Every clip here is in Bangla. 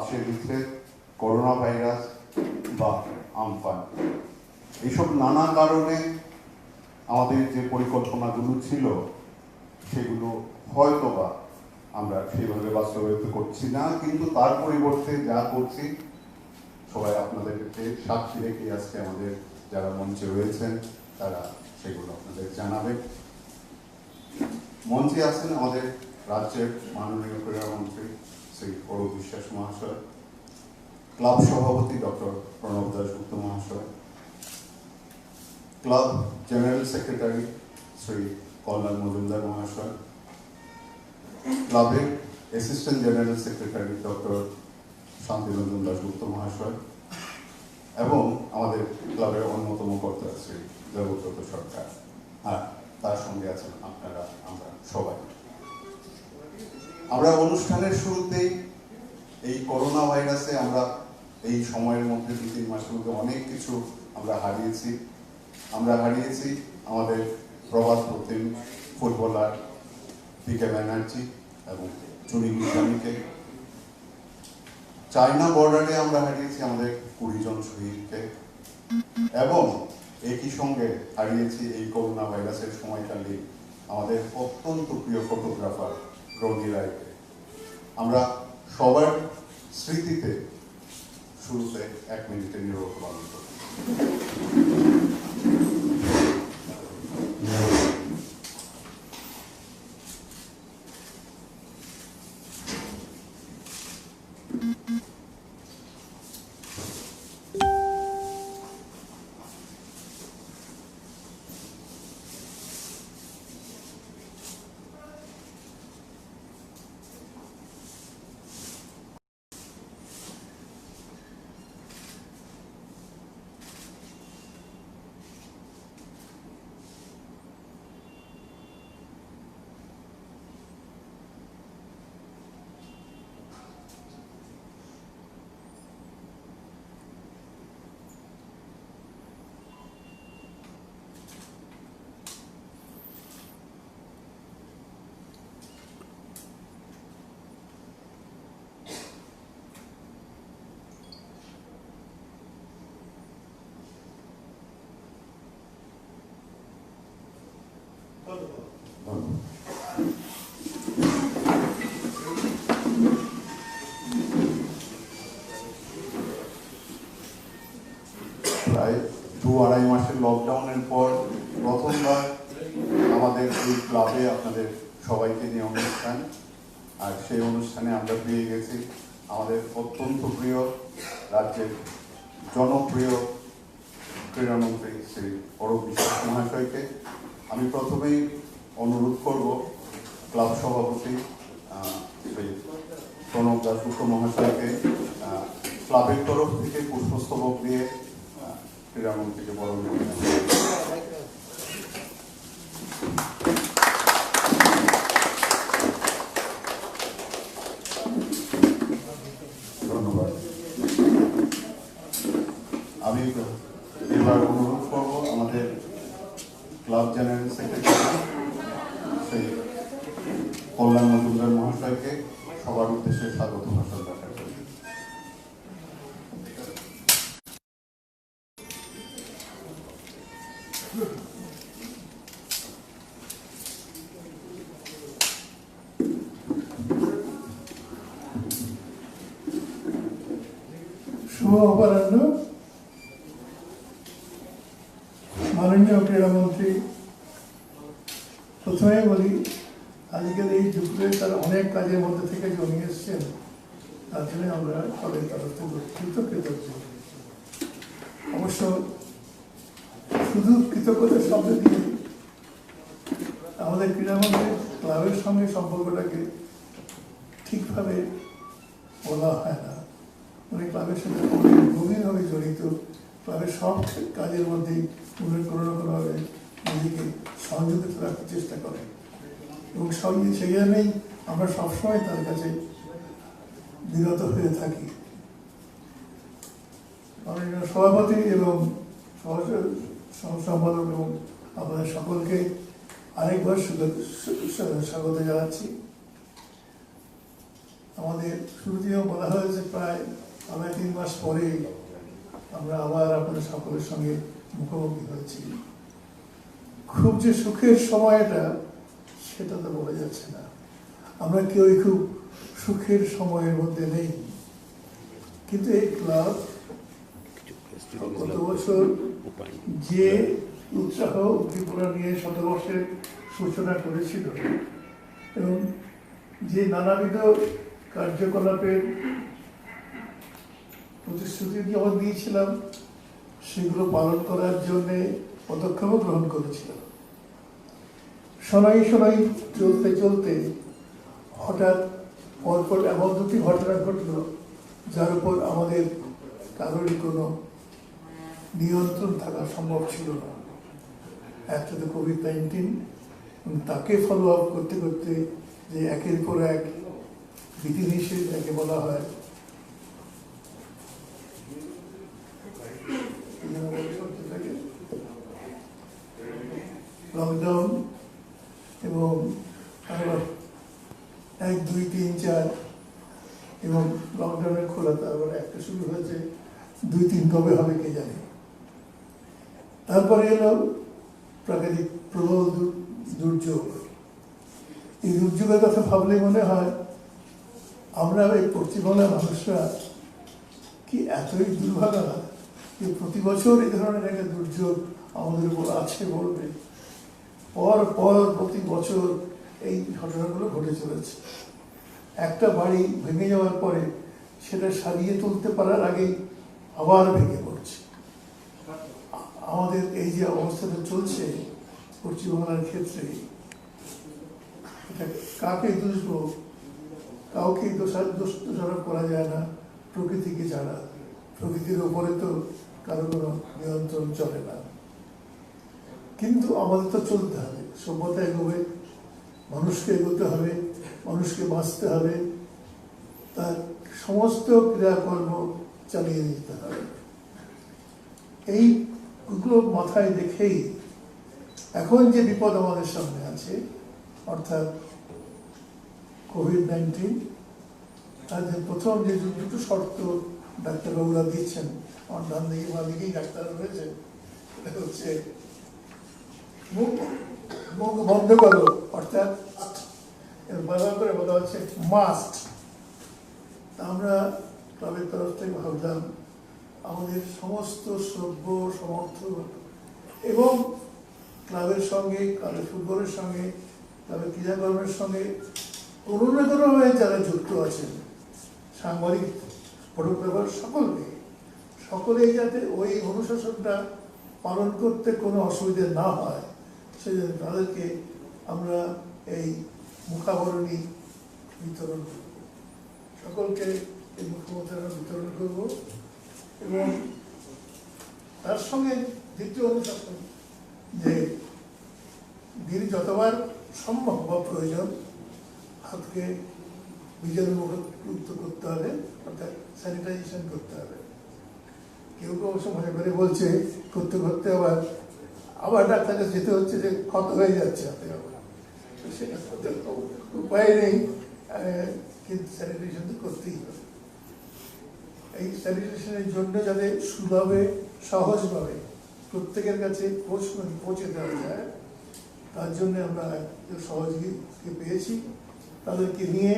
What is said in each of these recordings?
আসে দিচ্ছে করোনা ভাইরাস বা আমফান। এইসব নানা কারণে আমাদের যে পরিকল্পনাগুলো ছিল সেগুলো হয়তোবা আমরা সেইভাবে বাস্তবায়িত করছি না, কিন্তু তার পরিবর্তে যা করছি সবাই আপনাদেরকে সাক্ষী রেখে আজকে আমাদের যারা মঞ্চে রয়েছেন তারা সেগুলো আপনাদের জানাবেন। মঞ্চে আছেন আমাদের রাজ্যের মাননীয় ক্রীড়ামন্ত্রী শ্রী অরূপ বিশ্বাস মহাশয়, ক্লাব সভাপতি ডক্টর প্রণব দাশগুপ্ত মহাশয়, ক্লাব জেনারেল সেক্রেটারি শ্রী কল্যাণ মজুমদার মহাশয়, ক্লাবের assistant general secretary doctor Shantiranjan Dasgupta মহাশয় এবং আমাদের ক্লাবের অন্যতম কর্তা শ্রী দেবব্রত সরকার, আর তার সঙ্গে আছেন আপনারা, আমরা সবাই। আমরা অনুষ্ঠানের শুরুতেই এই করোনা ভাইরাসে আমরা এই সময়ের মধ্যে 2-3 মাসের মধ্যে অনেক কিছু আমরা হারিয়েছি আমাদের প্রবাদ প্রতিম ফুটবলার পিকে ব্যানার্জি এবং চুরি গোস্বামীকে। চায়না বর্ডারে আমরা হারিয়েছি আমাদের 20 জন শহীদকে এবং একই সঙ্গে হারিয়েছি এই করোনা ভাইরাসের সময়কালে আমাদের অত্যন্ত প্রিয় ফটোগ্রাফার রনি রায়কে। আমরা সবার স্মৃতিতে শুরুতে 1 মিনিটের নীরবতা পালন করি। প্রায় 2-2.5 মাসের লকডাউনের পর প্রথমবার আমাদের এই ক্লাবে আপনাদের সবাইকে নিয়ে অনুষ্ঠান, আর সেই অনুষ্ঠানে আমরা পেয়ে গেছি আমাদের অত্যন্ত প্রিয় রাজ্যের জনপ্রিয় ক্রীড়ামন্ত্রী শ্রী অরূপ বিশ্বাস মহাশয়কে। আমি প্রথমেই অনুরোধ করব ক্লাব সভাপতি শ্রী প্রণব দাশগুপ্ত মহাশয়কে ক্লাবের তরফ থেকে পুষ্পস্তবক দিয়ে ক্রীড়ামন্ত্রীকে বরণ করে ধন্যবাদ। আমি এবার অনুরোধ করব আমাদের ক্লাব জেনারেল সেক্রেটারি শ্রী কল্যাণ মজুমদার মহাশয়কে সবার উদ্দেশ্যে স্বাগত ভাষণ রাখার জন্য। শুভ অপরাহ্ন। মাননীয় ক্রীড়ামন্ত্রী, প্রথমেই বলি আজকের এই যুগে তার অনেক কাজের মধ্যে থেকে জমিয়ে এসছেন, তার জন্য আমরা কলের তরফ থেকে কৃতজ্ঞ। অবশ্য শুধু কৃতজ্ঞতার শব্দ দিয়ে আমাদের ক্রীড়ামন্ত্রীর ক্লাবের সঙ্গে সম্পর্কটাকে ঠিকভাবে বলা হয় না। উনি ক্লাবের সাথে গভীরভাবে জড়িত, ক্লাবের সব কাজের মধ্যেই উনি কোনো না কোনোভাবে নিজেকে সংযুক্ত রাখতে চেষ্টা করেন এবং সেই জন্যই আমরা সবসময় তার কাছে বিরত হয়ে থাকি। মাননীয় সভাপতি এবং সম্পাদক এবং আপনাদের সকলকে আরেকবার স্বাগত জানাচ্ছি। আমাদের শুরুতেও বলা হয়েছে প্রায় 3 মাস পরে আমরা আবার আপনাদের সকলের সঙ্গে মুখোমুখি হয়েছি। খুব যে সুখের সময়টা সেটা তো বলা যাচ্ছে না, আমরা কেউই খুব সুখের সময়ের মধ্যে নেই। কিন্তু এই ক্লাব গত বছর যে উৎসাহ উদ্দীপনা নিয়ে শতবর্ষের সূচনা করেছিল এবং যে নানাবিধ কার্যকলাপের প্রতিশ্রুতি যখন দিয়েছিলাম সেগুলো পালন করার জন্য পদক্ষেপও গ্রহণ করেছিলাম। শোনাই শোনাই চলতে চলতে হঠাৎ পরপর এমন দুটি ঘটনা ঘটল যার উপর আমাদের কারোরই কোনো নিয়ন্ত্রণ থাকা সম্ভব ছিল না। একটা তো কোভিড-19, তাকে ফলো আপ করতে করতে যে একের পর এক বিধিনিষেধ যাকে বলা হয়, লকডাউন এবং আবার 1, 2, 3, 4 এবং লকডাউনের খোলা, তারপরে একটা শুরু হয়েছে 2, 3 কবে হবে কে জানে। তারপরে এলো প্রাকৃতিক প্রবল দুর্যোগ। এই দুর্যোগের কথা ভাবলে মনে হয় আমরা এই পশ্চিমবাংলার মানুষরা কি এতই দুর্ভাগা যে প্রতি বছর এই ধরনের একটা দুর্যোগ আমাদের উপর আছে বলবে। পর পর প্রতি বছর এই ঘটনাগুলো ঘটে চলেছে। একটা বাড়ি ভেঙে যাওয়ার পরে সেটা সারিয়ে তুলতে পারার আগেই আবার ভেঙে পড়ছে। আমাদের এই যে অবস্থাটা চলছে পশ্চিমবাংলার ক্ষেত্রে, এটা কাকে দোষব? কাউকে দোষারোপ করা যায় না প্রকৃতিকে ছাড়া। প্রকৃতির ওপরে তো কারো কোনো নিয়ন্ত্রণ চলে না। কিন্তু আমাদের তো চলতে হবে, সভ্যতা এগোবে, মানুষকে এগোতে হবে, মানুষকে বাঁচতে হবে, তার সমস্ত ক্রিয়াকর্ম চালিয়ে যেতে হবে। এইগুলো মাথায় রেখেই এখন যে বিপদ আমাদের সামনে আছে, অর্থাৎ কোভিড-19, তার যে প্রথম যে দুটো শর্ত ডাক্তারবাবুরা দিচ্ছেন, আমার ডান দিকে বা দিকেই ডাক্তার রয়েছেন, সেটা হচ্ছে মুখ বন্ধ করো, অর্থাৎ ব্যবহার করে বলা হচ্ছে মাস্ট। আমরা ক্লাবের তরফ থেকে ভাবলাম আমাদের সমস্ত শ্রব্য সমর্থক এবং ক্লাবের সঙ্গে, ক্লাবের ফুটবলের সঙ্গে, ক্লাবের ক্রীড়াকর্মের সঙ্গে কোনো না কোনোভাবে যারা যুক্ত আছেন, সাংবাদিক, ফটোগ্রাফার, সকলেই যাতে ওই অনুশাসনটা পালন করতে কোনো অসুবিধা না হয় সেজন্য তাদেরকে আমরা এই মুখাবরণী বিতরণ করব, সকলকে এই মুখোমুখি বিতরণ করব। এবং তার সঙ্গে দ্বিতীয় অনুশাসন যে দিন যতবার সম্ভব বা প্রয়োজন হাতকে বীজাণুমুক্ত করতে হবে, অর্থাৎ স্যানিটাইজেশন করতে হবে। কেউ কেউ অবশ্য মনে করে বলছে করতে করতে আবার ডাক্তারকে যেতে হচ্ছে যে ক্ষত হয়ে যাচ্ছে হাতে, সেটা উপায় নেই, কিন্তু স্যানিটেশন তো করতেই হবে। এই স্যানিটেশনের জন্য যাতে সুলভে সহজভাবে প্রত্যেকের কাছে পৌঁছে দেওয়া যায়, তার জন্য আমরা সহযোগীকে পেয়েছি, তাদেরকে নিয়ে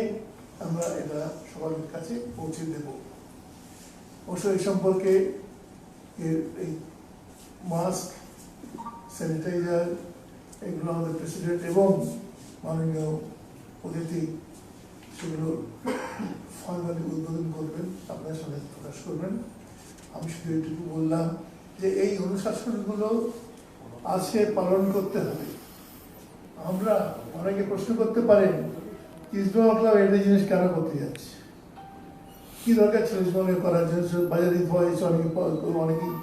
আমরা এটা সবার কাছে পৌঁছে দেব। অবশ্য এই সম্পর্কে এই মাস্ক, স্যানিটাইজার, এগুলো আমাদের প্রেসিডেন্ট এবং মাননীয় অতিথি সেগুলো ফর্মালি উদ্বোধন করবেন, আপনার সামনে প্রকাশ করবেন। আমি শুধু এটুকু বললাম যে এই অনুশাসনগুলো আছে, পালন করতে হবে। আমরা অনেকে প্রশ্ন করতে পারেন ইস্টবেঙ্গল ক্লাব এটা জিনিস কেন করতে যাচ্ছে, কি দরকার ছিল ইস্টবেঙ্গলে করার জন্য? বাজারে ভয়েস অনেকেই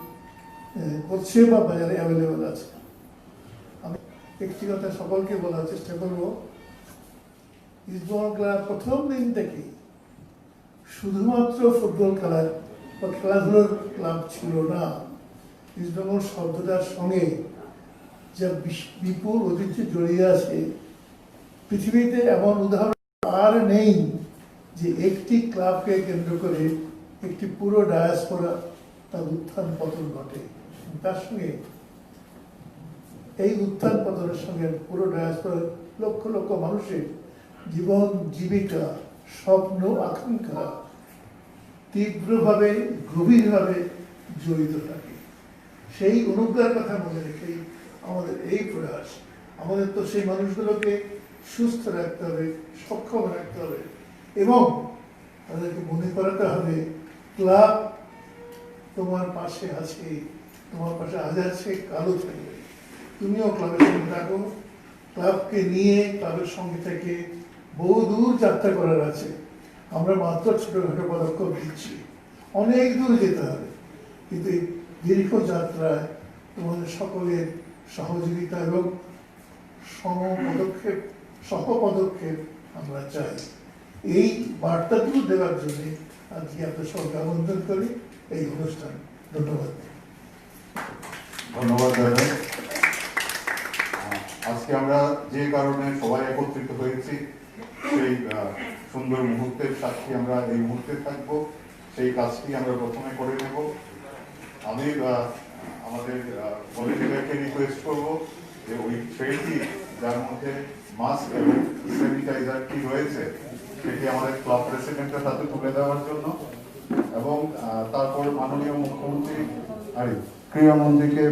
করছে বা বাজারে অ্যাভেলেবেল আছে। আমি একটি কথা সকলকে বলার চেষ্টা করব, ইস্টবেঙ্গল ক্লাব প্রথম দিন থেকেই শুধুমাত্র ফুটবল খেলার বা খেলাধুলোর ক্লাব ছিল না। ইস্টবেঙ্গল শব্দটার সঙ্গে যা বিপুল ঐতিহ্য জড়িয়ে আছে, পৃথিবীতে এমন উদাহরণ আর নেই যে একটি ক্লাবকে কেন্দ্র করে একটি পুরো ডায়াসপোরা তার উত্থান পতন ঘটে। তার সঙ্গে এই উত্থান পতনের সঙ্গে পুরো ডায়াসপোরার লক্ষ লক্ষ মানুষের জীবন জীবিকা স্বপ্ন আকাঙ্ক্ষা তীব্রভাবে গভীরভাবে জড়িত থাকে। সেই অনুগ্রহের কথা মনে রেখেই আমাদের এই প্রয়াস। আমাদের তো সেই মানুষগুলোকে সুস্থ রাখতে হবে, সক্ষম রাখতে হবে এবং তাদেরকে মনে করাতে হবে ক্লাব তোমার পাশে আছে, তোমার পাশে আজ আছে, কালো থাকবে। তুমিও ক্লাবের সঙ্গে থাকো, ক্লাবকে নিয়ে ক্লাবের সঙ্গে থেকে বহু দূর যাত্রা করার আছে। আমরা মাত্র ছোটখাটো পদক্ষেপ দিচ্ছি, অনেক দূর যেতে হবে, কিন্তু এই দীর্ঘ যাত্রায় তোমাদের সকলের সহযোগিতা এবং সহপদক্ষেপ আমরা চাই। এই বার্তাটুকু দেওয়ার জন্য আজকে আপনার সবাইকে আমন্ত্রণ করি এই অনুষ্ঠান। ধন্যবাদ। ধন্যবাদ দাদা। আজকে আমরা যে কারণে সবাই একত্রিত হয়েছি সেই সুন্দর মুহূর্তের সাক্ষী আমরা এই মুহূর্তে থাকবো, সেই কাজটি আমরা প্রথমে করে নেব। আমি আমাদের ভলেন্টিয়ারকে রিকোয়েস্ট করবো যে ওই ট্রেটি যার মধ্যে মাস্ক এবং স্যানিটাইজার কি রয়েছে সেটি আমাদের ক্লাব প্রেসিডেন্টের হাতে তুলে দেওয়ার জন্য, এবং তারপর মাননীয় মুখ্যমন্ত্রী আর ক্রীড়ামন্ত্রীকে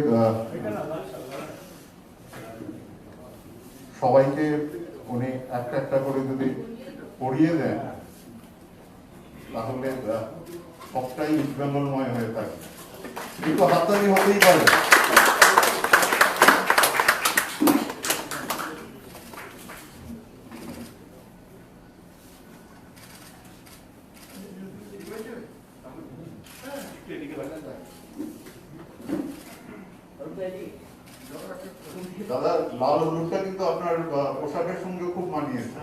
সবাইকে উনি একটা একটা করে যদি পড়িয়ে দেন তাহলে সবটাই উদ্বেলনময় হয়ে থাকে। কিন্তু হাততালি হতেই পারে। দাদা, লাল হলুদটা কিন্তু আপনার পোশাকের সঙ্গে খুব মানিয়েছে।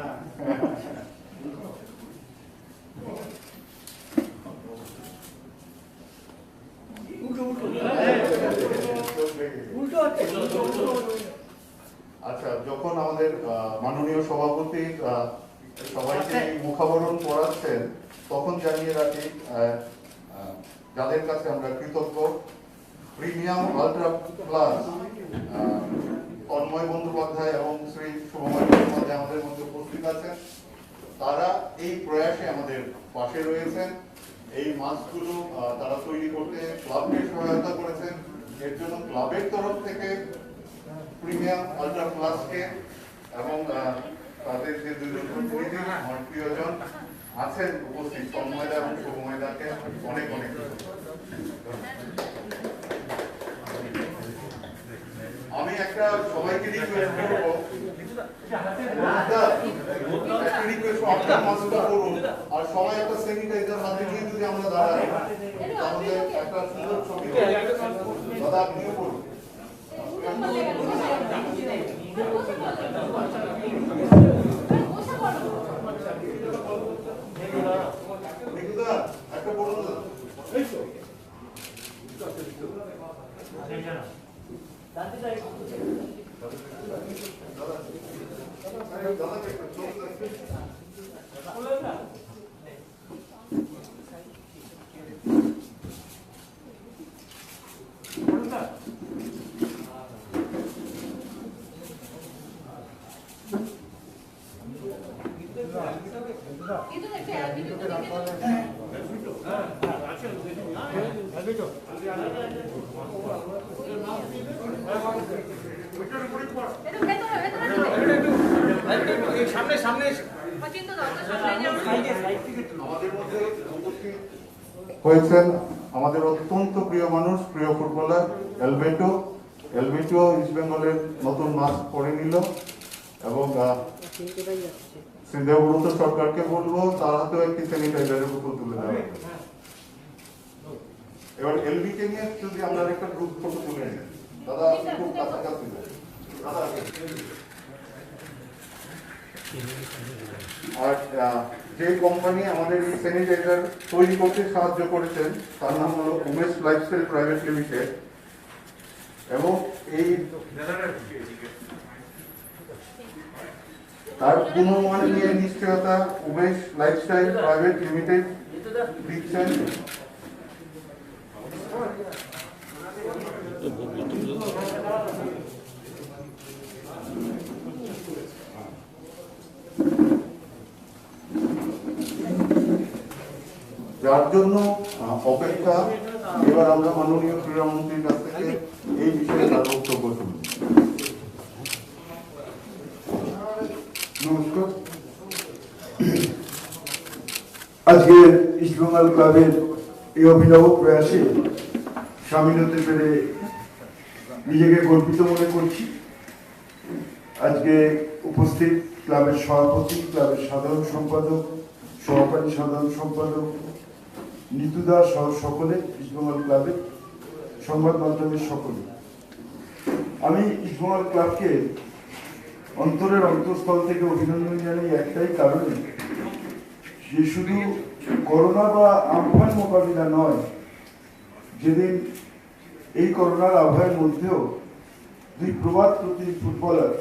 আচ্ছা, যখন আমাদের মাননীয় সভাপতি সবাইকে মুখাবরণ করাচ্ছেন তখন জানিয়ে রাখি যাদের কাছে আমরা কৃতজ্ঞ, premium ultra plus Tanmoy Bandyopadhyay এবং শ্রী শুভময় বন্দ্যোপাধ্যায় আমাদের মধ্যে উপস্থিত আছেন। তারা এই প্রয়াসে আমাদের পাশে রয়েছেন। এই মাস্কগুলো তারা তৈরি করতে ক্লাবকে সহায়তা করেছেন। এর জন্য ক্লাবের তরফ থেকে প্রিমিয়াম আল্ট্রা প্লাসকে এবং তাদের যে দুজন প্রতিনিধি আমার প্রিয়জন আছেন উপস্থিত তন্ময়দা এবং শুভময়দাকে অনেক অনেক আমি একটা সবাইকে রিকোয়েস্ট করবো, আর সবাই একটা স্যানিটাইজার হাতে নিয়ে যদি আমরা দাঁড়াই তাহলে একটা সুন্দর ছবি। দাদা আপনিও করুন। একটা বলুন হয়েছেন আমাদের অত্যন্ত প্রিয় মানুষ, প্রিয় ফুটবলার এলবেটো। এলবেটো ইস্ট বেঙ্গলের নতুন মাস্ক পরে নিল এবং শ্রীদেবব্রত সরকারকে বলবো তার হাতেও একটি স্যানিটাইজারের বোতল তুলে দেওয়া। এবার এলবিকে নিয়ে যদি আমরা একটা গ্রুপ ফটো তুলে নিই। দাদা খুব কাছাকাছি দাদা। আর যে কোম্পানি আমাদের এই স্যানিটাইজার তৈরি করতে সাহায্য করেছেন তার নাম হলো উমেশ লাইফস্টাইল প্রাইভেট লিমিটেড, এবং এই তার পুনর্মান নিয়ে নিশ্চয়তা উমেশ লাইফস্টাইল প্রাইভেট লিমিটেড দিচ্ছেন। যার জন্য অপেক্ষা, এবার আমরা মাননীয় ক্রীড়ামন্ত্রীর কাছ থেকে এই বিষয়ে তার বক্তব্য শুনব। নমস্কার। আজকে ইস্টবেঙ্গল ক্লাবের এই অভিনব প্রয়াসে সামিল হতে পেরে নিজেকে গর্বিত মনে করছি। আজকে উপস্থিত ক্লাবের সভাপতি, ক্লাবের সাধারণ সম্পাদক, সহকারী সাধারণ সম্পাদক, নিতু দাস সহ সকলে, ইস্টবেঙ্গল ক্লাবের সংবাদ মাধ্যমের সকলে, আমি ইস্টবেঙ্গল ক্লাবকে অন্তরের অন্তঃস্থল থেকে অভিনন্দন জানাই একটাই কারণে, যে শুধু করোনা বা আমফান মোকাবিলা নয়, যেদিন এই করোনার আবহের মধ্যেও দুই প্রবাদ প্রতি ফুটবলার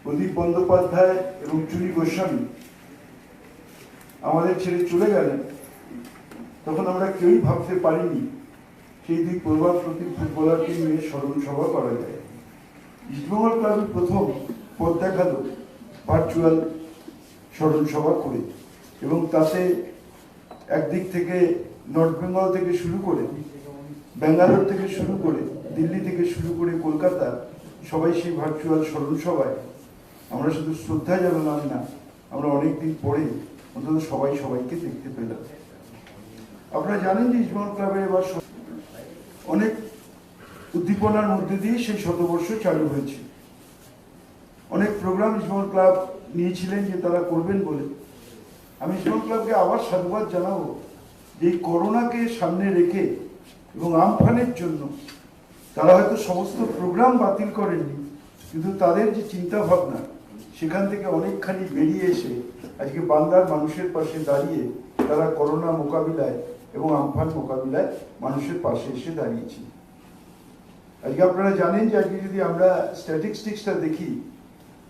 প্রদীপ বন্দ্যোপাধ্যায় এবং চুনি গোস্বামী আমাদের ছেড়ে চলে গেলেন, তখন আমরা কেউই ভাবতে পারিনি সেই দুই প্রবাদ প্রতি ফুটবলারকে নিয়ে স্মরণ সভা করা যায়। ইস্টবেঙ্গল ক্লাবের প্রথম পথ দেখালো ভার্চুয়াল স্মরণ সভা করে, এবং তাতে একদিক থেকে নর্থ বেঙ্গল থেকে শুরু করে, ব্যাঙ্গালোর থেকে শুরু করে, দিল্লি থেকে শুরু করে কলকাতা, সবাই সেই ভার্চুয়াল স্মরণ সভায় আমরা শুধু শ্রদ্ধা জানালাম না, আমরা অনেকদিন পরে অন্তত সবাই সবাইকে দেখতে পেলাম। আপনারা জানেন যে ইস্টবেঙ্গল ক্লাবের এবার অনেক উদ্দীপনার মধ্যে দিয়ে সেই শতবর্ষ চালু হয়েছে। অনেক প্রোগ্রাম ইস্টবেঙ্গল ক্লাব নিয়েছিলেন যে তারা করবেন বলে। আমি ইস্টবেঙ্গল ক্লাবকে আবার সাধুবাদ জানাবো যে এই করোনাকে সামনে রেখে এবং আমফানের জন্য তারা হয়তো সমস্ত প্রোগ্রাম বাতিল করেননি, কিন্তু তাদের যে চিন্তা ভাবনা সেখান থেকে অনেকখানি বেরিয়ে এসে আজকে বাংলার মানুষের পাশে দাঁড়িয়ে তারা করোনা মোকাবিলায় এবং আমফান মোকাবিলায় মানুষের পাশে এসে দাঁড়িয়েছে। আজকে আপনারা জানেন যে আজকে যদি আমরা স্ট্যাটিস্টিক্সটা দেখি,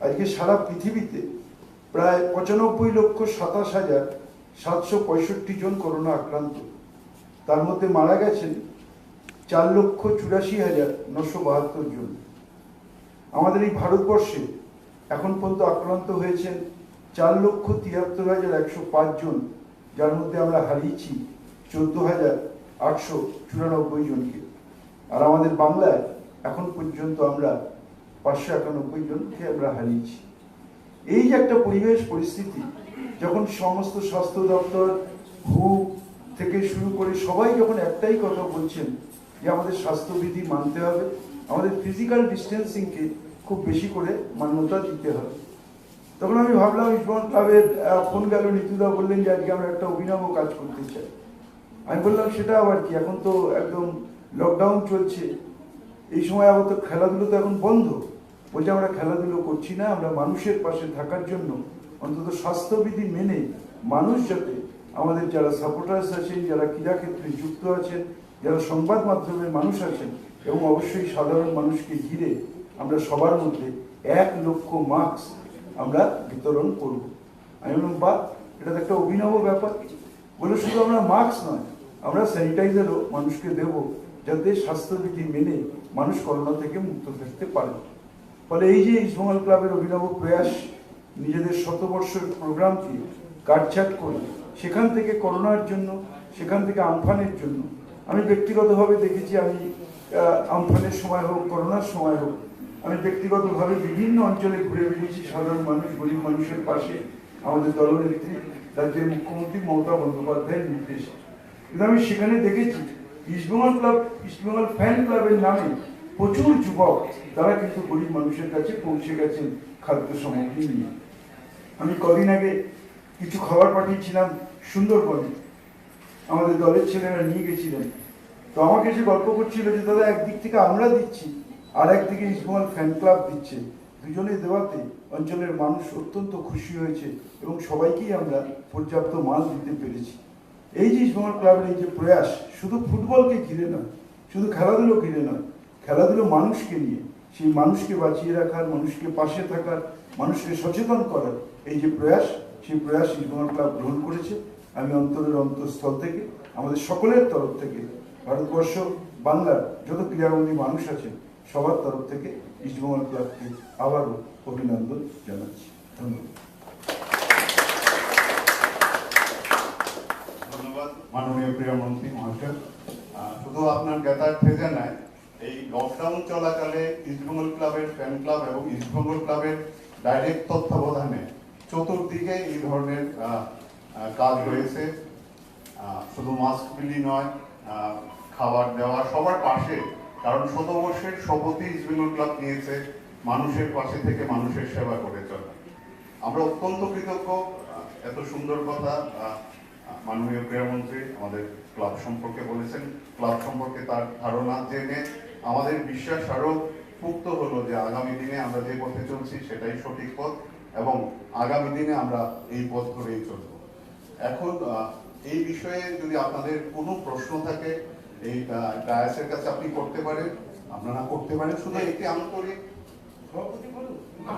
আজকে সারা পৃথিবীতে প্রায় 95,27,765 জন করোনা আক্রান্ত, তার মধ্যে মারা গেছেন 4,84,972 জন। আমাদের এই ভারতবর্ষে এখন পর্যন্ত আক্রান্ত হয়েছেন 4,73,105 জন, যার মধ্যে আমরা হারিয়েছি 14,894 জনকে। আর আমাদের বাংলায় এখন পর্যন্ত আমরা 591 জনকে আমরা হারিয়েছি। এই যে একটা পরিবেশ পরিস্থিতি, যখন সমস্ত স্বাস্থ্য দপ্তর, হু থেকে শুরু করে সবাই যখন একটাই কথা বলছেন যে আমাদের স্বাস্থ্যবিধি মানতে হবে, আমাদের ফিজিক্যাল ডিস্টেন্সিংকে খুব বেশি করে মান্যতা দিতে হবে, তখন আমি ভাবলাম ইস্টবেঙ্গল ক্লাবের ফোন গেল, নিতুদা বললেন যে আজকে আমরা একটা অভিনব কাজ করতে চাই। আমি বললাম সেটা আবার কি, এখন তো একদম লকডাউন চলছে, এই সময় আবার তো খেলাধুলো তো এখন বন্ধ। বলছে আমরা খেলাধুলো করছি না, আমরা মানুষের পাশে থাকার জন্য অন্তত স্বাস্থ্যবিধি মেনে মানুষ যাতে, আমাদের যারা সাপোর্টার্স আছেন, যারা ক্রীড়াক্ষেত্রে যুক্ত আছেন, যারা সংবাদ মাধ্যমের মানুষ আছেন, এবং অবশ্যই সাধারণ মানুষকে ঘিরে আমরা সবার মধ্যে 1 লক্ষ মাস্ক আমরা বিতরণ করব। আমি বললাম বা এটা তো একটা অভিনব ব্যাপার। বলে শুধু আমরা মাস্ক নয়, আমরা স্যানিটাইজারও মানুষকে দেব, যাতে স্বাস্থ্যবিধি মেনে মানুষ করোনা থেকে মুক্ত থাকতে পারে। ফলে এই যে ইস্টবেঙ্গল ক্লাবের অভিনব প্রয়াস, নিজেদের শতবর্ষের প্রোগ্রামকে কাটছাট করে সেখান থেকে করোনার জন্য, সেখান থেকে আমফানের জন্য, আমি ব্যক্তিগতভাবে দেখেছি, আমি আমফানের সময় হোক, করোনার সময় হোক, আমি ব্যক্তিগতভাবে বিভিন্ন অঞ্চলে ঘুরে বেরিয়েছি, সাধারণ মানুষ, গরিব মানুষের পাশে, আমাদের দলনেত্রী রাজ্যের মুখ্যমন্ত্রী মমতা বন্দ্যোপাধ্যায়ের নির্দেশে। কিন্তু আমি সেখানে দেখেছি ইস্টবেঙ্গল ক্লাব, ইস্টবেঙ্গল ফ্যান ক্লাবের নামে প্রচুর যুবক, তারা কিন্তু গরিব মানুষের কাছে পৌঁছে গেছেন খাদ্য সামগ্রী নিয়ে। আমি কদিন আগে কিছু খাবার পাঠিয়েছিলাম সুন্দরবনে, আমাদের দলের ছেলেরা নিয়ে গেছিলেন। তো আমাকে সে গল্প করছিল যে দাদা একদিক থেকে আমরা দিচ্ছি, আর একদিকে ইস্টবেঙ্গল ফ্যান ক্লাব দিচ্ছে, দুজনে দেওয়াতে অঞ্চলের মানুষ অত্যন্ত খুশি হয়েছে এবং সবাইকেই আমরা পর্যাপ্ত মাল দিতে পেরেছি। এই যে ইস্টবেঙ্গল ক্লাবের এই যে প্রয়াস, শুধু ফুটবলকে ঘিরে নয়, শুধু খেলাধুলো ঘিরে নয়, খেলাধুলো মানুষকে নিয়ে, সেই মানুষকে বাঁচিয়ে রাখার, মানুষকে পাশে থাকার, মানুষকে সচেতন করার এই যে প্রয়াস, সেই প্রয়াস ইস্টবেঙ্গল ক্লাব গ্রহণ করেছে। আমি অন্তরের অন্তঃস্থল থেকে, আমাদের সকলের তরফ থেকে, ভারতবর্ষ, বাংলার যত ক্রীড়ামোদী মানুষ আছেন সবার তরফ থেকে ইস্টবেঙ্গল ক্লাবকে আবারও অভিনন্দন জানাচ্ছি। ধন্যবাদ। ধন্যবাদ মাননীয় ক্রীড়ামন্ত্রী মহাশয়। শুধু আপনার জ্ঞাতার্থে জানায়, এই লকডাউন চলাকালে ইস্টবেঙ্গল ক্লাবের ফ্যান ক্লাব এবং ইস্টবেঙ্গল ক্লাবের ডাইরেক্ট তত্ত্বাবধানে চতুর্দিকে এই ধরনের কাজ হয়েছে। শুধু মাস্ক বিলি নয়, খাবার দেওয়া সবার পাশে, কারণ শতবর্ষের শপথই ইস্টবেঙ্গল ক্লাব নিয়েছে মানুষের পাশে থেকে মানুষের সেবা করে চলা। আমরা অত্যন্ত কৃতজ্ঞ। এত সুন্দর কথা মাননীয় ক্রীড়ামন্ত্রী আমাদের ক্লাব সম্পর্কে বলেছেন। ক্লাব সম্পর্কে তার ধারণা জেনে আমাদের বিশ্বাস আরো পুক্ত হলো যে আগামী দিনে আমরা যে পথে চলছি সেটাই সঠিক পথ, এবং আগামী দিনে আমরা এই পথ ধরেই চলব। এখন এই বিষয়ে যদি আপনাদের কোনো প্রশ্ন থাকে এই ডায়াসের কাছে আপনি করতে পারেন, আপনারা করতে পারেন। শুধু একটি আন্তরিক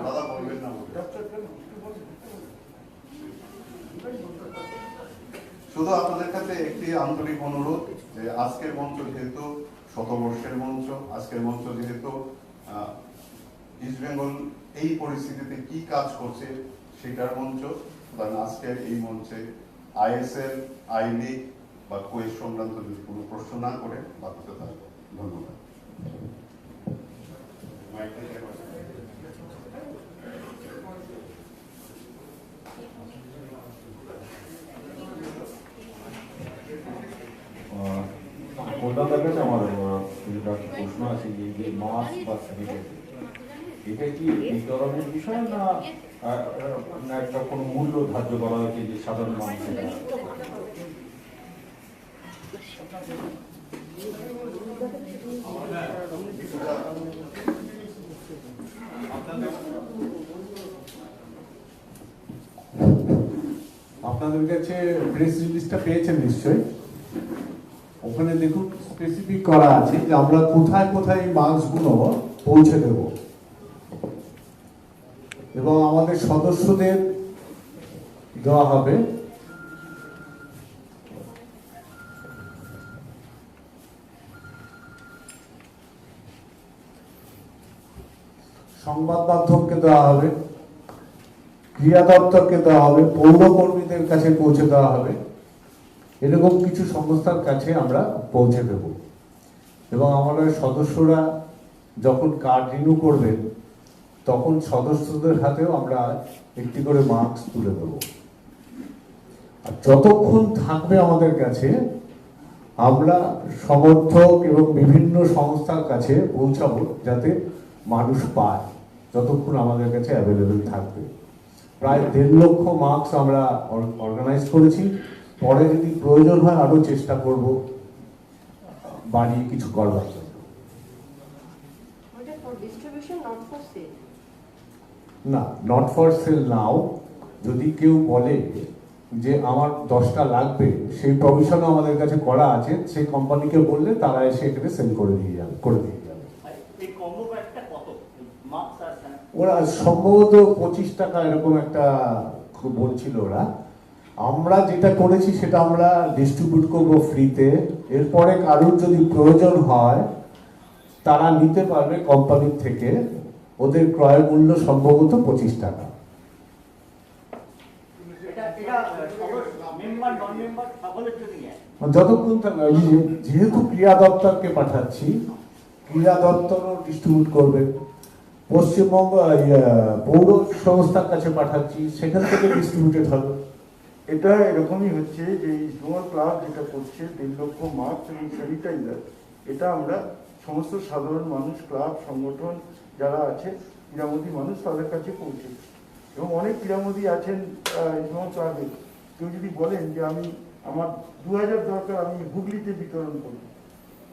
দাদা বলবেন না, শুধু আপনাদের কাছে একটি আন্তরিক অনুরোধ যে আজকের মঞ্চ যেহেতু শতবর্ষের মঞ্চ, আজকের মঞ্চ যেহেতু ইস্টবেঙ্গল এই পরিস্থিতিতে কি কাজ করছে সেটার মঞ্চ, কারণ আজকের এই মঞ্চে আইএসএল, আই লিগ বা কোয়েস সংক্রান্ত যদি কোনো প্রশ্ন না করে বাকিতে থাকবে। ধন্যবাদ। কলকাতার কাছে আমার একটা প্রশ্ন আছে যে মাস বা স্যানিটাইজার, এটা কি বিতরণের বিষয় না একটা কোনো মূল্য ধার্য করা হয়েছে যে সাধারণ মানুষের? আপনাদের কাছে প্রেস রিলিজটা পেয়েছেন নিশ্চয়ই। ওখানে দেখুন স্পেসিফিক করা আছে যে আমরা কোথায় কোথায় এই মাস্কগুলো পৌঁছে দেব, এবং আমাদের সদস্যদের দেওয়া হবে। সংবাদ মাধ্যমকে দেওয়া হবে, ক্রীড়া দপ্তরকে দেওয়া হবে, পৌর কর্মীদের কাছে পৌঁছে দেওয়া হবে, এরকম কিছু সংস্থার কাছে আমরা পৌঁছে দেব। এবং আমাদের সদস্যরা যখন কার্ড রিনিউ করবেন তখন সদস্যদের হাতেও আমরা একটি করে মাস্ক তুলে দেব। আর যতক্ষণ থাকবে আমাদের কাছে আমরা সমর্থক এবং বিভিন্ন সংস্থার কাছে পৌঁছাবো যাতে মানুষ পায়, যতক্ষণ আমাদের কাছে অ্যাভেলেবেল থাকবে। প্রায় 1.5 লক্ষ মাস্ক আমরা অর্গানাইজ করেছি। পরে যদি প্রয়োজন হয় আরো চেষ্টা করব বাড়িয়ে কিছু করবার জন্য। না, নট ফর সেল নাও। যদি কেউ বলে যে আমার 10টা লাগবে, সেই প্রভিশনও আমাদের কাছে করা আছে। সেই কোম্পানিকে বললে তারা এসে এখানে সেল করে দিয়ে যাবে। ওরা সম্ভবত 25 টাকা এরকম একটা বলছিল ওরা। আমরা যেটা করেছি সেটা আমরা ডিস্ট্রিবিউট করবো ফ্রিতে। এরপরে কারোর যদি প্রয়োজন হয় তারা নিতে পারবে কোম্পানির থেকে। ওদের ক্রয় মূল্য সম্ভবত 25 টাকা। যতক্ষণ যেহেতু ক্রীড়া দপ্তরকে পাঠাচ্ছি, ক্রীড়া দপ্তরও ডিস্ট্রিবিউট করবে। পশ্চিমবঙ্গ পৌর সংস্থার কাছে পাঠাচ্ছি, সেখান থেকে ডিস্ট্রিবিউটেড হবে। এটা এরকমই হচ্ছে যে ইস্টবেঙ্গল ক্লাব যেটা করছে 1.5 লক্ষ মাস্ক এবং স্যানিটাইজার, এটা আমরা সমস্ত সাধারণ মানুষ, ক্লাব সংগঠন যারা আছে, ক্রীড়ামোদী মানুষ, তাদের কাছে পৌঁছেছি। এবং অনেক ক্রীড়ামোদী আছেন ইস্টবেঙ্গল ক্লাবে। কেউ যদি বলেন যে আমার 2000 দরকার, আমি হুগলিতে বিতরণ করব,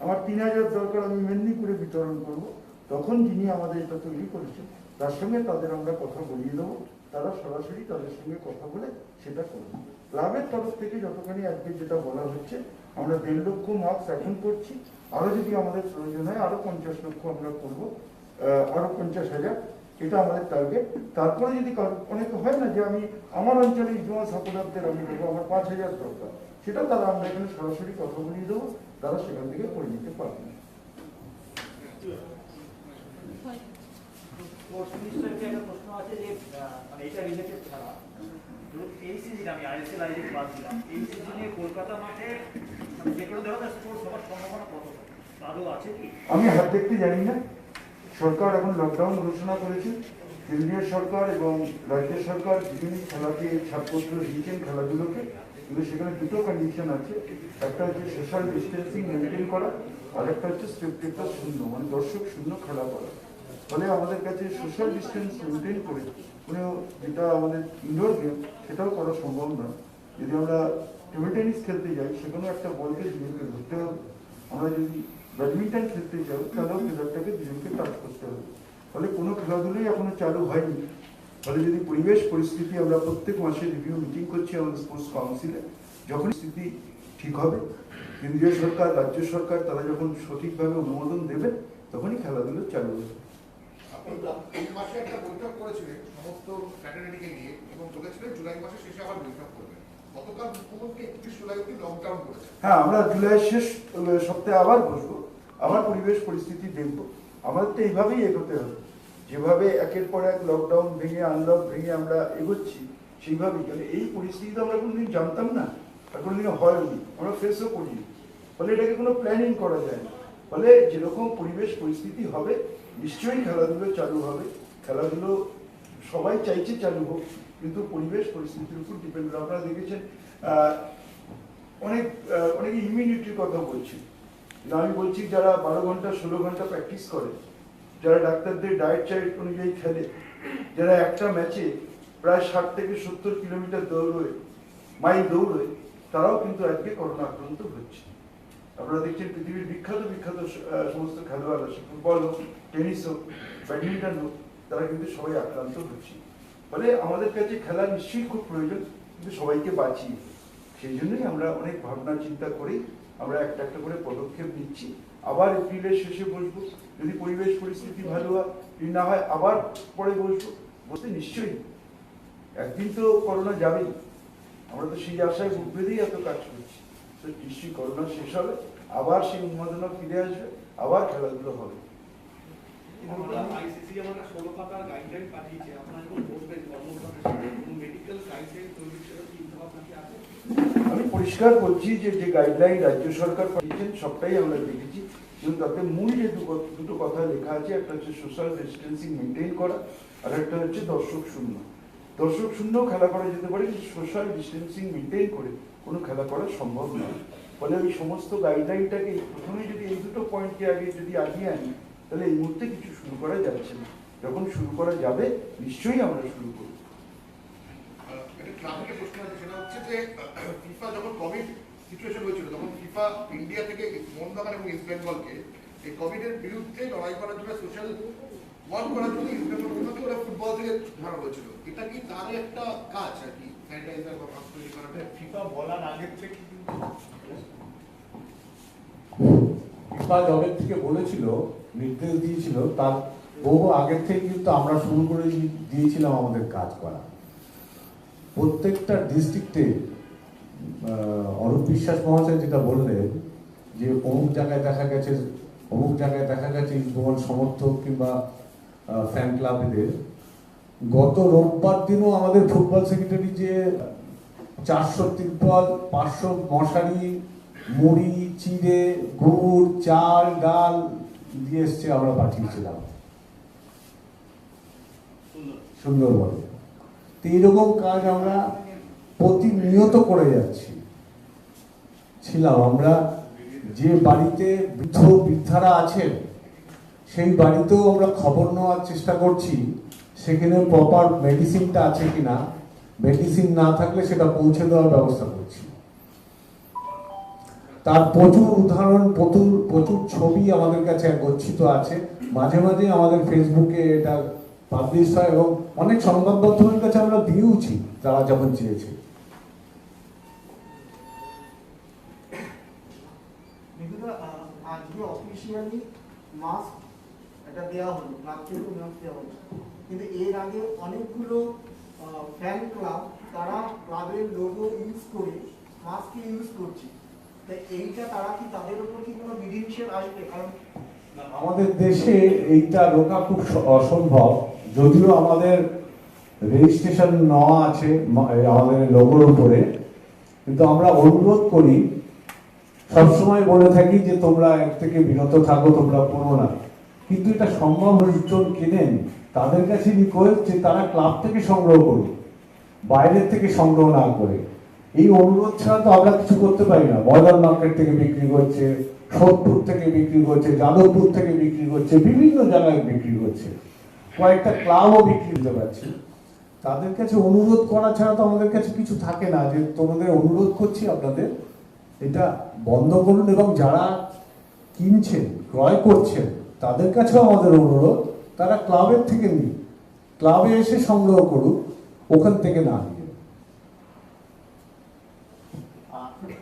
আমার 3000 দরকার, আমি মেদিনীপুরে বিতরণ করব, তখন যিনি আমাদের এটা তৈরি করেছেন তার সঙ্গে তাদের আমরা কথা বলিয়ে দেবো। তারা সরাসরি তাদের সঙ্গে কথা বলে সেটা করবে। ক্লাবের তরফ থেকে যতখানি আজকে যেটা বলা হচ্ছে, আমরা 1.5 লক্ষ মাস্ক এখন করছি। আরো যদি আমাদের প্রয়োজন হয় আরো 50 লক্ষ আমরা করবো আরো 50,000, এটা আমাদের টার্গেট। তারপরে যদি অনেকে হয় না যে আমি আমার অঞ্চলে ইজমা সাপোর্টারদের আমি দেবো, আমার 5,000 দরকার, সেটা তারা আমরা এখানে সরাসরি কথা বলিয়ে দেবো, তারা সেখান থেকে করে নিতে পারবে। প্রশ্ন আছে যে মানে এটা রিলেটেড ছাড়া এই সিজনে আমি আইএসএল আইডি বাদ দিলাম, এই সিজনে কলকাতা মাঠে যে কোনো ধরনের স্পোর্টস হওয়ার সম্ভাবনা কত আদৌ আছে কি? আমি হাত দেখতে জানি না। সরকার এখন লকডাউন ঘোষণা করেছে, কেন্দ্রীয় সরকার এবং রাজ্য সরকার বিভিন্ন খেলাকে ছাড়পত্র দিয়েছেন খেলাধুলোকে, কিন্তু সেখানে দুটো কন্ডিশন আছে। একটা হচ্ছে সোশ্যাল ডিস্টেন্সিং মেনটেন করা, আর একটা হচ্ছে স্পেক্টেটর শূন্য, মানে দর্শক শূন্য খেলা করা। ফলে আমাদের কাছে সোশ্যাল ডিস্টেন্স মেনটেন করে কোনো যেটা আমাদের ইনডোর গেম সেটাও করা সম্ভব নয়। যদি আমরা টেবিল টেনিস খেলতে যাই, সেখানেও একটা বলকে দুজনকে ধরতে হবে। আমরা যদি ব্যাডমিন্টন খেলতে যাই, তাহলেও প্লেয়ারটাকে দুজনকে টাচ করতে হবে। ফলে কোনো খেলাধুলোই এখনো চালু হয়নি। ফলে যদি পরিবেশ পরিস্থিতি, আমরা প্রত্যেক মাসে রিভিউ মিটিং করছি আমাদের স্পোর্টস কাউন্সিলে, যখন স্থিতি ঠিক হবে, কেন্দ্রীয় সরকার রাজ্য সরকার তারা যখন সঠিকভাবে অনুমোদন দেবে, তখনই খেলাধুলো চালু হবে। এই মাসে একটা বৈঠক করেছিলেন সমস্ত ফ্যাটার্নিটিকে নিয়ে এবং বলেছিলেন জুলাই মাসের শেষে আবার বৈঠক করবেন। গতকাল মুখ্যমন্ত্রী 31 জুলাই অব্দি লকডাউন করেছেন। হ্যাঁ, আমরা জুলাইয়ের শেষ সপ্তাহে আবার বসবো, আবার পরিবেশ পরিস্থিতি দেখবো। আমাদের তো এইভাবেই এগোতে হবে, যেভাবে একের পর এক লকডাউন ভেঙে আনলক ভেঙে আমরা এগোচ্ছি, সেইভাবেই। কারণ এই পরিস্থিতি তো আমরা কোনোদিন জানতাম না, আর কোনোদিন হয়নি, আমরা ফেসও করিনি। ফলে এটাকে কোনো প্ল্যানিং করা যায় না। ফলে যেরকম পরিবেশ পরিস্থিতি হবে, নিশ্চয়ই খেলাধুলো চালু হবে। খেলাধুলো সবাই চাইছে চালু হোক, কিন্তু পরিবেশ পরিস্থিতির উপর ডিপেন্ড করে। আপনারা দেখেছেন অনেকে ইমিউনিটির কথা বলছি, আমি বলছি যারা 12 ঘন্টা 16 ঘন্টা প্র্যাকটিস করে, যারা ডাক্তারদের ডায়েট চার্ট অনুযায়ী খেলে, যারা একটা ম্যাচে প্রায় 60 থেকে 70 কিলোমিটার মাইল দৌড়োয়, তারাও কিন্তু আজকে করোনা আক্রান্ত হচ্ছে। আপনারা দেখছেন পৃথিবীর বিখ্যাত সমস্ত খেলোয়াড় আছে, ফুটবল হোক, টেনিস হোক, ব্যাডমিন্টন হোক, তারা কিন্তু সবাই আক্রান্ত হচ্ছে। ফলে আমাদের কাছে খেলা নিশ্চয়ই খুব প্রয়োজন, কিন্তু সবাইকে বাঁচিয়ে। সেই জন্যই আমরা অনেক ভাবনা চিন্তা করেই আমরা একটা একটা করে পদক্ষেপ নিচ্ছি। আবার এপ্রিলের শেষে বসবো, যদি পরিবেশ পরিস্থিতি ভালো হয়, যদি না হয় আবার পরে বসতে নিশ্চয়ই। একদিন তো করোনা যাবেই, আমরা তো সেই আশায় বুক বেঁধেই এত কাজ করছি। তো নিশ্চয়ই করোনা শেষ হবে, আবার সেই উন্মাদনা ফিরে আসবে, আবার খেলাধুলো হবে। আইসিসি আমাদের 16 পাতার গাইডলাইন পাঠিয়েছে, আপনারা যখন বসবেন কর্মকর্তাদের সাথে কোনো মেডিকেল গাইডলাইন তৈরি সেটা কি চিন্তাভাবনা কি আছে? আমি পরিষ্কার করছি যে গাইডলাইন রাজ্য সরকার পাঠিয়েছেন সবটাই আমরা দেখেছি, কিন্তু তাতে মূল যে দুটো কথা লেখা আছে, একটা হচ্ছে সোশ্যাল ডিস্টেন্সিং মেনটেন করা, আর একটা হচ্ছে দর্শক শূন্য। দর্শক শূন্য খেলা করা যেতে পারে, কিন্তু সোশ্যাল ডিস্টেন্সিং মেনটেন করে কোনো খেলা করা সম্ভব নয়। ফলে ওই সমস্ত গাইডলাইনটাকে প্রথমে যদি এই দুটো পয়েন্টকে আগে যদি আগিয়ে আনি, তাহলে এই মুহূর্তে কিছু শুরু করা যাচ্ছে না। যখন শুরু করা যাবে, নিশ্চয়ই আমরা শুরু করব। একটা ট্রাফিকের প্রশ্ন আছে, সেটা হচ্ছে যে ফিফা যখন কোভিড সিচুয়েশন হয়েছিল, তখন ফিফা ইন্ডিয়া থেকে মোহনবাগান এবং ইস্ট বেঙ্গলকে এই কোভিডের বিরুদ্ধে লড়াই করার জন্য, সোশ্যাল ওয়ার্ক করার জন্য ইস্ট বেঙ্গলকে ওরা ফুটবল থেকে ধরা হয়েছিল। এটা কি তার একটা কাজ আর কি, স্যানিটাইজার বা মাস্ক তৈরি করাটা? ফিফা বলার আগের থেকে ফিফা জবে থেকে বলেছিল, নির্দেশ দিয়েছিল, তার বহু আগের থেকে কিন্তু আমরা শুরু করে দিয়েছিলাম আমাদের কাজ করা। প্রত্যেকটা ডিস্ট্রিক্টে অরূপ বিশ্বাস মহাশয় যেটা বললেন যে অমুক জায়গায় দেখা গেছে ইস্টবেঙ্গল সমর্থক কিংবা ফ্যান ক্লাবদের, গত রোববার দিনও আমাদের ফুটবল সেক্রেটারি যে 400 তিরপল, 500 মশারি, মুড়ি, চিড়ে, গুড়, চাল, ডাল দিয়ে এসছে, আমরা পাঠিয়েছিলাম সুন্দরবনে। তো এইরকম কাজ আমরা প্রতিনিয়ত করে যাচ্ছি আমরা। যে বাড়িতে বৃদ্ধারা আছেন, সেই বাড়িতেও আমরা খবর নেওয়ার চেষ্টা করছি সেখানে প্রপার মেডিসিনটা আছে কিনা। মেডিসিন না থাকলে সেটা পৌঁছে দেওয়ার ব্যবস্থা করছি। তার প্রচুর উদাহরণ, প্রচুর ছবি আমাদের কাছে গচ্ছিত আছে। মাঝে মাঝে আমাদের ফেসবুকে এটা পাবলিশ হয় এবং অনেক সংবাদ মাধ্যমের কাছে আমরা দিয়েওছি, তারা যখন চেয়েছে। আজকে অফিসিয়ালি মাস্ক এটা দেওয়া হলো, ক্লাব থেকে নিয়ম দেওয়া হলো, কিন্তু এর আগে অনেকগুলো ফ্যান ক্লাব তারা ক্লাবের লোগো ইউজ করে মাস্ক ইউজ করছে, তাই এইটা তারা কি তাদের উপর কি কোনো বিধিনিষেধ আসবে? কারণ আমাদের দেশে এইটা রোকা খুব অসম্ভব, যদিও আমাদের রেজিস্ট্রেশন নেওয়া আছে আমাদের লোগোর উপরে, কিন্তু আমরা অনুরোধ করি, সবসময় বলে থাকি যে তোমরা এর থেকে বিরত থাকো, তোমরা পড়ো না, কিন্তু এটা সম্ভব লোকজন কিনেন, তাদের কাছে রিকোয়েস্ট যে তারা ক্লাব থেকে সংগ্রহ করুক, বাইরের থেকে সংগ্রহ না করে। এই অনুরোধ ছাড়া তো আমরা কিছু করতে পারি না। বর্ডার মার্কেট থেকে বিক্রি করছে, সোদপুর থেকে বিক্রি করছে, যাদবপুর থেকে বিক্রি করছে, বিভিন্ন জায়গায় বিক্রি করছে, কয়েকটা ক্লাবও বিক্রি দিতে পারছে। তাদের কাছে অনুরোধ করা ছাড়া তো আমাদের কাছে কিছু থাকে না, যে তোমাদের অনুরোধ করছি আপনাদের এটা বন্ধ করুন, এবং যারা কিনছেন ক্রয় করছেন তাদের কাছেও আমাদের অনুরোধ তারা ক্লাবের থেকে নিন, ক্লাবে এসে সংগ্রহ করুক, ওখান থেকে না নিয়ে।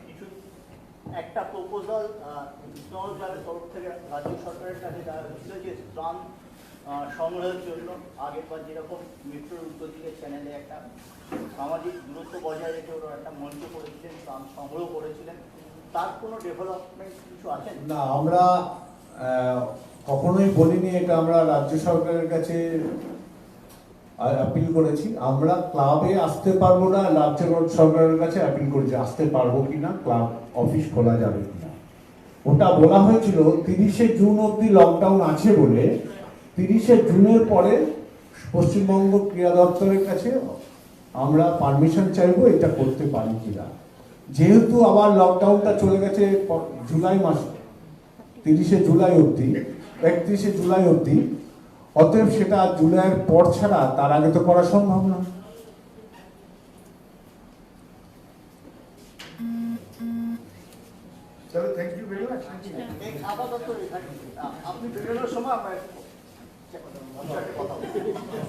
কিছু একটা প্রপোজাল ইসলামের তরফ থেকে রাজ্য সরকারের কাছে দেওয়া হয়েছিল যে ত্রাণ সংগ্রহের জন্য আগেরবার যেরকম মেট্রোর উত্তর দিকের চ্যানেলে একটা সামাজিক দূরত্ব বজায় রেখে ওরা একটা মঞ্চ করেছিলেন, ত্রাণ সংগ্রহ করেছিলেন, তার কোনো ডেভেলপমেন্ট কিছু আছে না, আমরা কখনোই বলিনি এটা, আমরা রাজ্য সরকারের কাছে অ্যাপিল করেছি। আমরা ক্লাবে আসতে পারবো না, রাজ্য সরকারের কাছে অ্যাপিল করেছি আসতে পারবো কিনা, ক্লাব অফিস খোলা যাবে কিনা। ওটা বলা হয়েছিল 30শে জুন অবধি লকডাউন আছে বলে, 30শে জুনের পরে পশ্চিমবঙ্গ ক্রীড়া দপ্তরের কাছে আমরা পারমিশন চাইবো এটা করতে পারি কিনা। যেহেতু আবার লকডাউনটা চলে গেছে জুলাই মাসে, 30শে জুলাই অবধি, 31শে জুলাই অবধি, অতএব সেটা জুলাইয়ের পর ছাড়া তার আগে তো করা সম্ভব না। চলো, থ্যাংক ইউ ভেরি মাচ। আপাতত আপনি বেরোনোর সময় আমরা কথা বলবো।